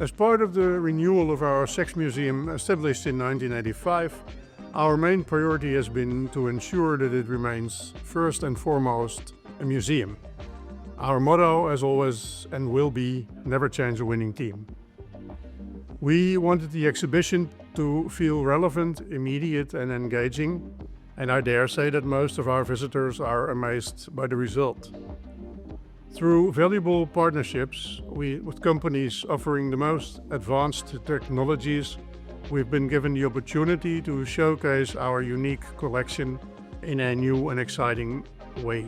As part of the renewal of our sex museum established in 1985, our main priority has been to ensure that it remains first and foremost a museum. Our motto, as always and will be, never change a winning team. We wanted the exhibition to feel relevant, immediate and engaging, and I dare say that most of our visitors are amazed by the result. Through valuable partnerships with companies offering the most advanced technologies, we've been given the opportunity to showcase our unique collection in a new and exciting way.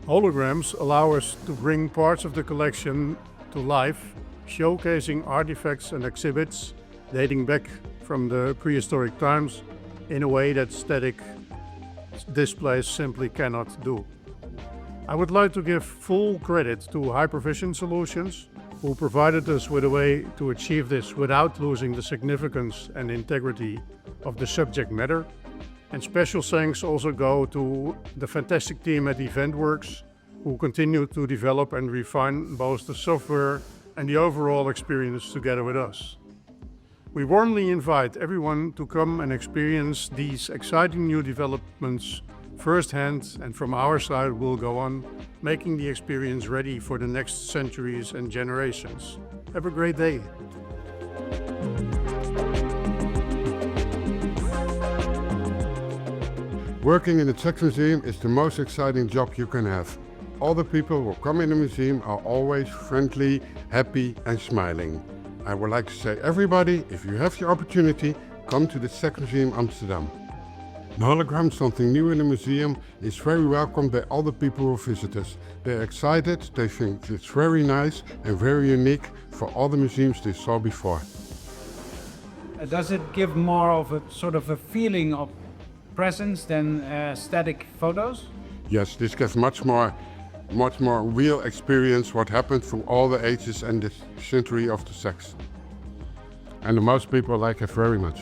Holograms allow us to bring parts of the collection to life, showcasing artifacts and exhibits dating back from the prehistoric times in a way that static displays simply cannot do. I would like to give full credit to Hypervision Solutions, who provided us with a way to achieve this without losing the significance and integrity of the subject matter. And special thanks also go to the fantastic team at EventWorks, who continue to develop and refine both the software and the overall experience together with us. We warmly invite everyone to come and experience these exciting new developments firsthand, and from our side we'll go on making the experience ready for the next centuries and generations. Have a great day. Working in the sex museum is the most exciting job you can have. All the people who come in the museum are always friendly, happy and smiling. I would like to say, everybody, if you have the opportunity, come to the Sex Museum Amsterdam. The hologram, something new in the museum, is very welcomed by all the people who visit us. They're excited, they think it's very nice and very unique for all the museums they saw before. Does it give more of a sort of a feeling of presence than static photos? Yes, this gives much more real experience what happened through all the ages and the century of the sex. And most people like it very much.